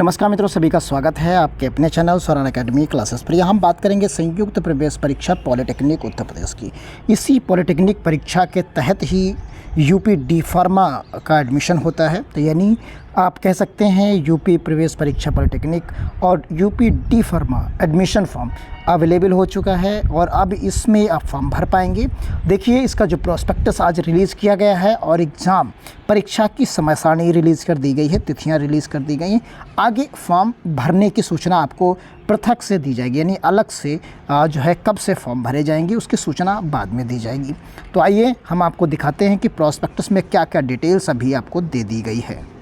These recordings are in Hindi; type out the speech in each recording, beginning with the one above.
नमस्कार मित्रों, सभी का स्वागत है आपके अपने चैनल स्वरण एकेडमी क्लासेस पर। यहाँ हम बात करेंगे संयुक्त प्रवेश परीक्षा पॉलिटेक्निक उत्तर प्रदेश की। इसी पॉलिटेक्निक परीक्षा के तहत ही यूपी डी फार्मा का एडमिशन होता है। तो यानी आप कह सकते हैं यूपी प्रवेश परीक्षा पॉलिटेक्निक और UP D pharma admission form available हो चुका है और अब इसमें आप फॉर्म भर पाएंगे। देखिए, इसका जो प्रोस्पेक्टस आज रिलीज़ किया गया है और एग्ज़ाम परीक्षा की समय सारणी रिलीज़ कर दी गई है, तिथियां रिलीज़ कर दी गई हैं। आगे फॉर्म भरने की सूचना आपको पृथक से दी जाएगी, यानी अलग से जो है कब से फॉर्म भरे जाएंगे उसकी सूचना बाद में दी जाएगी। तो आइए हम आपको दिखाते हैं कि प्रोस्पेक्टस में क्या क्या डिटेल्स अभी आपको दे दी गई है।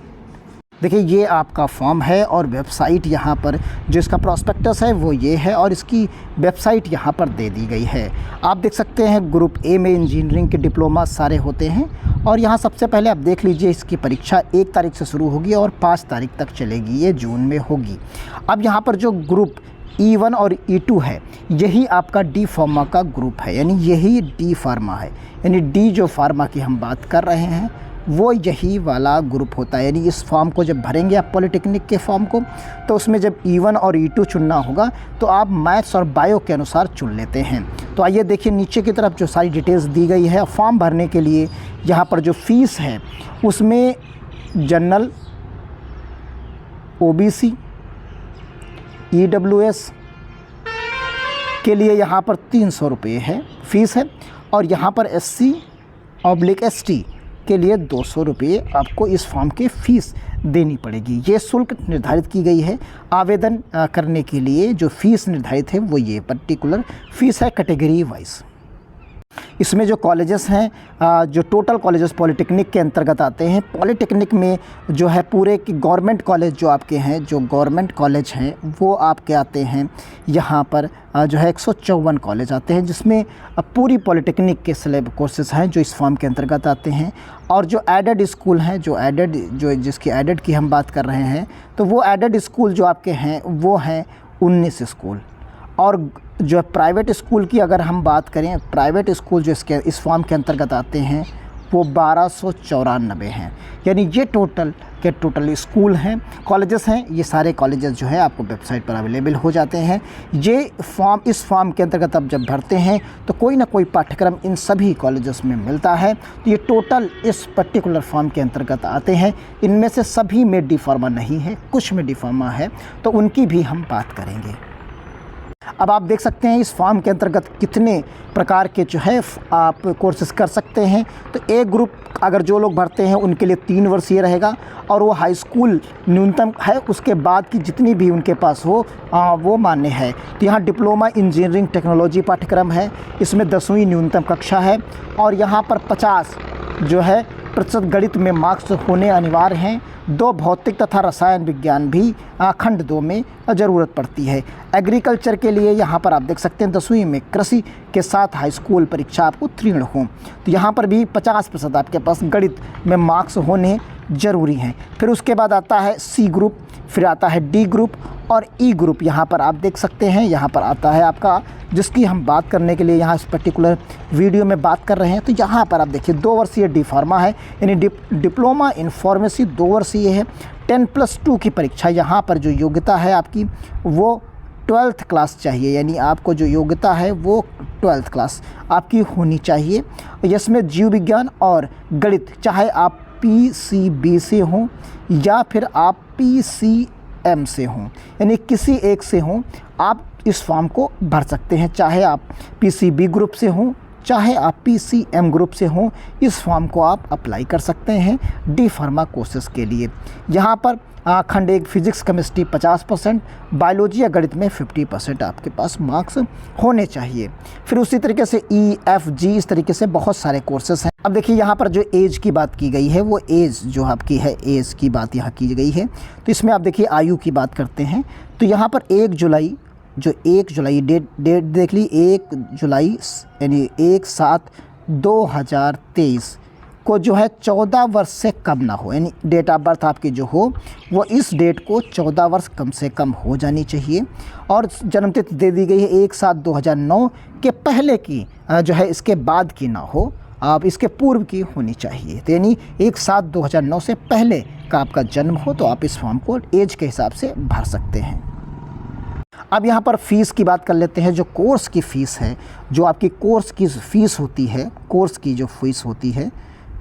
देखिए, ये आपका फॉर्म है और वेबसाइट यहाँ पर जो इसका प्रोस्पेक्टस है वो ये है और इसकी वेबसाइट यहाँ पर दे दी गई है। आप देख सकते हैं ग्रुप ए में इंजीनियरिंग के डिप्लोमा सारे होते हैं और यहाँ सबसे पहले आप देख लीजिए, इसकी परीक्षा 1 तारीख से शुरू होगी और 5 तारीख तक चलेगी, ये जून में होगी। अब यहाँ पर जो ग्रुप E1 और E2 है, यही आपका डी फार्मा का ग्रुप है, यानी यही डी फार्मा है, यानी डी जो फार्मा की हम बात कर रहे हैं वो यही वाला ग्रुप होता है। यानी इस फॉर्म को जब भरेंगे आप पॉलिटेक्निक के फॉर्म को, तो उसमें जब E1 और E2 चुनना होगा तो आप मैथ्स और बायो के अनुसार चुन लेते हैं। तो आइए देखिए, नीचे की तरफ जो सारी डिटेल्स दी गई है फॉर्म भरने के लिए। यहाँ पर जो फ़ीस है उसमें जनरल, OBC, EWS के लिए यहाँ पर 300 रुपये है फ़ीस है और यहाँ पर SC/ST के लिए 200 रुपये आपको इस फॉर्म की फ़ीस देनी पड़ेगी। ये शुल्क निर्धारित की गई है आवेदन करने के लिए। जो फ़ीस निर्धारित है वो ये पर्टिकुलर फ़ीस है कैटेगरी वाइज। इसमें जो कॉलेजेस हैं, जो टोटल कॉलेजेस पॉलिटेक्निक के अंतर्गत आते हैं, पॉलिटेक्निक में जो है पूरे की गवर्नमेंट कॉलेज जो आपके हैं, जो गवर्नमेंट कॉलेज हैं वो आपके आते हैं यहाँ पर जो है 154 कॉलेज आते हैं, जिसमें पूरी पॉलिटेक्निक के सिलेबस कोर्सेज़ हैं जो इस फॉर्म के अंतर्गत आते हैं। और जो एडेड स्कूल हैं, जो जिसकी एडेड की हम बात कर रहे हैं, तो वो एडेड स्कूल जो आपके हैं वो हैं 19 स्कूल। और जो प्राइवेट स्कूल की अगर हम बात करें, प्राइवेट स्कूल जो इस फॉर्म के अंतर्गत आते हैं वो 1294 हैं। यानी ये टोटल स्कूल हैं, कॉलेजेस हैं। ये सारे कॉलेजेस जो है आपको वेबसाइट पर अवेलेबल हो जाते हैं। इस फॉर्म के अंतर्गत आप जब भरते हैं तो कोई ना कोई पाठ्यक्रम इन सभी कॉलेजेस में मिलता है। तो ये टोटल इस पर्टिकुलर फॉर्म के अंतर्गत आते हैं। इनमें से सभी में डी फार्मा नहीं है, कुछ में डी फार्मा है, तो उनकी भी हम बात करेंगे। अब आप देख सकते हैं इस फॉर्म के अंतर्गत कितने प्रकार के जो है आप कोर्सेज़ कर सकते हैं। तो एक ग्रुप अगर जो लोग भरते हैं उनके लिए 3 वर्षीय रहेगा और वो हाई स्कूल न्यूनतम है, उसके बाद की जितनी भी उनके पास हो वो मान्य है। तो यहाँ डिप्लोमा इंजीनियरिंग टेक्नोलॉजी पाठ्यक्रम है, इसमें 10वीं न्यूनतम कक्षा है और यहाँ पर 50 जो है प्रतिशत गणित में मार्क्स होने अनिवार्य हैं। 2 भौतिक तथा रसायन विज्ञान भी खंड 2 में ज़रूरत पड़ती है। एग्रीकल्चर के लिए यहाँ पर आप देख सकते हैं 10वीं में कृषि के साथ हाई स्कूल परीक्षा आपको उत्तीर्ण हो, तो यहाँ पर भी 50% आपके पास गणित में मार्क्स होने ज़रूरी हैं। फिर उसके बाद आता है C ग्रुप, फिर आता है D ग्रुप और E ग्रुप। यहाँ पर आप देख सकते हैं, यहाँ पर आता है आपका, जिसकी हम बात करने के लिए यहाँ इस पर्टिकुलर वीडियो में बात कर रहे हैं। तो यहाँ पर आप देखिए 2 वर्षीय डी फार्मा है, यानी डिप्लोमा इन फार्मेसी 2 वर्षीय है। 10+2 की परीक्षा, यहाँ पर जो योग्यता है आपकी वो 12th क्लास चाहिए, यानी आपको जो योग्यता है वो 12th क्लास आपकी होनी चाहिए। इसमें जीव विज्ञान और गणित, चाहे आप PCB से हों या फिर आप PCM से हों, यानी किसी एक से हों, आप इस फॉर्म को भर सकते हैं। चाहे आप PCB ग्रुप से हों, चाहे आप PCM ग्रुप से हों, इस फॉर्म को आप अप्लाई कर सकते हैं डी फार्मा कोर्सेज़ के लिए। यहाँ पर खंड 1 फिजिक्स केमिस्ट्री 50%, बायोलॉजी या गणित में 50% आपके पास मार्क्स होने चाहिए। फिर उसी तरीके से E, F, G इस तरीके से बहुत सारे कोर्सेज़ हैं। अब देखिए, यहाँ पर जो एज की बात की गई है वो एज जो आपकी है, एज की बात यहाँ की गई है। तो इसमें आप देखिए आयु की बात करते हैं, तो यहाँ पर 1 जुलाई डेट देख ली, 1 जुलाई यानी 1/7/2023 को जो है 14 वर्ष से कम ना हो, यानी डेट ऑफ बर्थ आपकी जो हो वो इस डेट को 14 वर्ष कम से कम हो जानी चाहिए। और जन्मतिथि दे दी गई है 1/7/2009 के पहले की जो है, इसके बाद की ना हो। आप इसके पूर्व की होनी चाहिए। तो यानी 1/7/2009 से पहले का आपका जन्म हो तो आप इस फॉर्म को एज के हिसाब से भर सकते हैं। अब यहाँ पर फ़ीस की बात कर लेते हैं। जो कोर्स की फ़ीस है, जो आपकी कोर्स की फ़ीस होती है, कोर्स की जो फ़ीस होती है,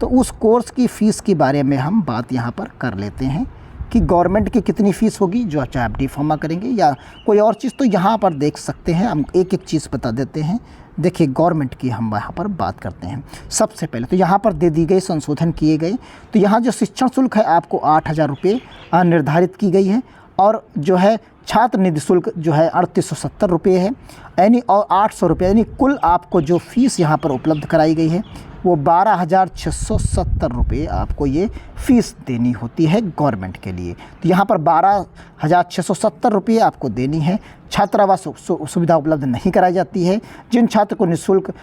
तो उस कोर्स की फ़ीस के बारे में हम बात यहाँ पर कर लेते हैं कि गवर्नमेंट की कितनी फ़ीस होगी, जो चाहे आप डी फार्मा करेंगे या कोई और चीज़, तो यहाँ पर देख सकते हैं। हम एक एक चीज़ बता देते हैं। देखिए, गवर्नमेंट की हम यहाँ पर बात करते हैं। सबसे पहले तो यहाँ पर दे दी गई, संशोधन किए गए, तो यहाँ जो शिक्षण शुल्क है आपको 8,000 रुपये निर्धारित की गई है, और जो है छात्र निधि शुल्क जो है 3870 रुपये है, यानी और 800 रुपये, यानी कुल आपको जो फ़ीस यहाँ पर उपलब्ध कराई गई है वो 12,670 रुपये आपको ये फ़ीस देनी होती है गवर्नमेंट के लिए। तो यहाँ पर 12,670 रुपये आपको देनी है। छात्रावास सुविधा उपलब्ध नहीं कराई जाती है। जिन छात्र को निःशुल्क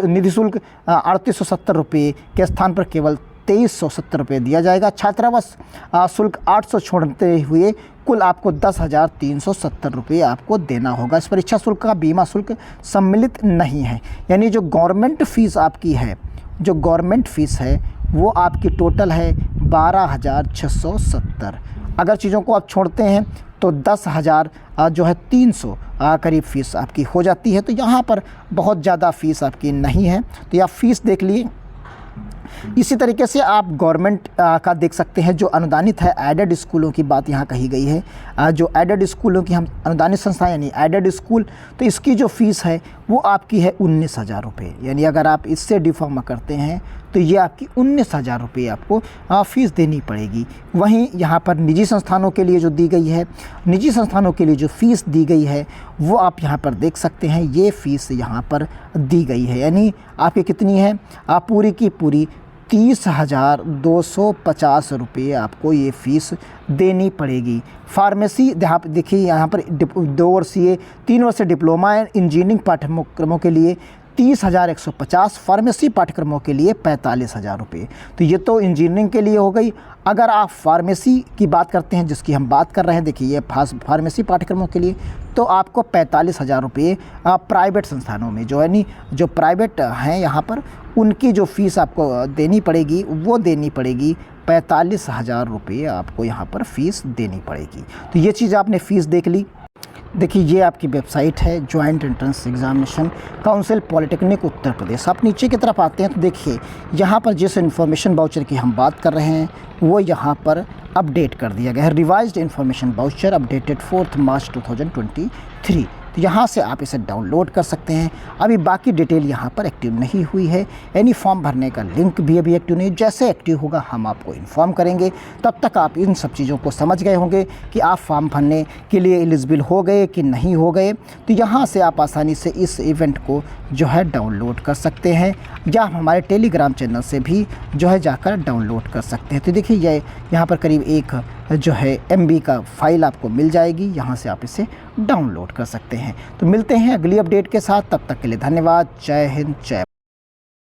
निधि शुल्क 3870 रुपये के स्थान पर केवल 2370 रुपये दिया जाएगा। छात्रावास शुल्क 800 छोड़ते हुए कुल आपको 10,370 रुपये आपको देना होगा। इस परीक्षा शुल्क का बीमा शुल्क सम्मिलित नहीं है। यानी जो गवर्नमेंट फ़ीस आपकी है, जो गवर्नमेंट फ़ीस है वो आपकी टोटल है 12,670। अगर चीज़ों को आप छोड़ते हैं तो 10,000 जो है 300 करीब फ़ीस आपकी हो जाती है। तो यहाँ पर बहुत ज़्यादा फ़ीस आपकी नहीं है। तो यह फ़ीस देख लिए। इसी तरीके से आप गवर्नमेंट का देख सकते हैं। जो अनुदानित है, एडेड स्कूलों की बात यहाँ कही गई है। जो एडेड स्कूलों की हम अनुदानित संस्था यानी एडेड स्कूल, तो इसकी जो फ़ीस है वो आपकी है 19,000 रुपये। यानी अगर आप इससे डी फार्मा करते हैं तो ये आपकी 19,000 रुपये आपको फ़ीस देनी पड़ेगी। वहीं यहाँ पर निजी संस्थानों के लिए जो दी गई है, निजी संस्थानों के लिए जो फ़ीस दी गई है वो आप यहाँ पर देख सकते हैं। ये फ़ीस यहाँ पर दी गई है, यानी आपकी कितनी है, आप पूरी की पूरी 30,250 रुपये आपको ये फ़ीस देनी पड़ेगी। फार्मेसी देखिए यहाँ पर 2 वर्षीय 3 वर्षीय डिप्लोमा इंजीनियरिंग पाठ्यक्रमों के लिए 30,150, फार्मेसी पाठ्यक्रमों के लिए 45,000 रुपये। तो ये तो इंजीनियरिंग के लिए हो गई। अगर आप फार्मेसी की बात करते हैं, जिसकी हम बात कर रहे हैं, देखिए ये फार्मेसी पाठ्यक्रमों के लिए तो आपको 45,000 रुपये प्राइवेट संस्थानों में जो है नहीं, जो प्राइवेट हैं यहाँ पर, उनकी जो फ़ीस आपको देनी पड़ेगी वो देनी पड़ेगी 45,000 रुपये आपको यहाँ पर फ़ीस देनी पड़ेगी। तो ये चीज़ आपने फ़ीस देख ली। देखिए, ये आपकी वेबसाइट है, joint entrance examination council polytechnic Uttar Pradesh. आप नीचे की तरफ आते हैं तो देखिए यहाँ पर जिस इन्फॉर्मेशन वाउचर की हम बात कर रहे हैं वो यहाँ पर अपडेट कर दिया गया है। रिवाइज्ड इन्फॉर्मेशन वाउचर अपडेटेड 4 मार्च 2023। तो यहाँ से आप इसे डाउनलोड कर सकते हैं। अभी बाकी डिटेल यहाँ पर एक्टिव नहीं हुई है। यानी फॉर्म भरने का लिंक भी अभी एक्टिव नहीं। जैसे एक्टिव होगा हम आपको इन्फॉर्म करेंगे। तब तक आप इन सब चीज़ों को समझ गए होंगे कि आप फॉर्म भरने के लिए एलिजिबल हो गए कि नहीं हो गए। तो यहाँ से आप आसानी से इस इवेंट को जो है डाउनलोड कर सकते हैं, या हमारे टेलीग्राम चैनल से भी जो है जाकर डाउनलोड कर सकते हैं। तो देखिए ये यहाँ पर करीब 1 जो है MB का फ़ाइल आपको मिल जाएगी। यहाँ से आप इसे डाउनलोड कर सकते हैं। तो मिलते हैं अगली अपडेट के साथ। तब तक के लिए धन्यवाद। जय हिंद, जय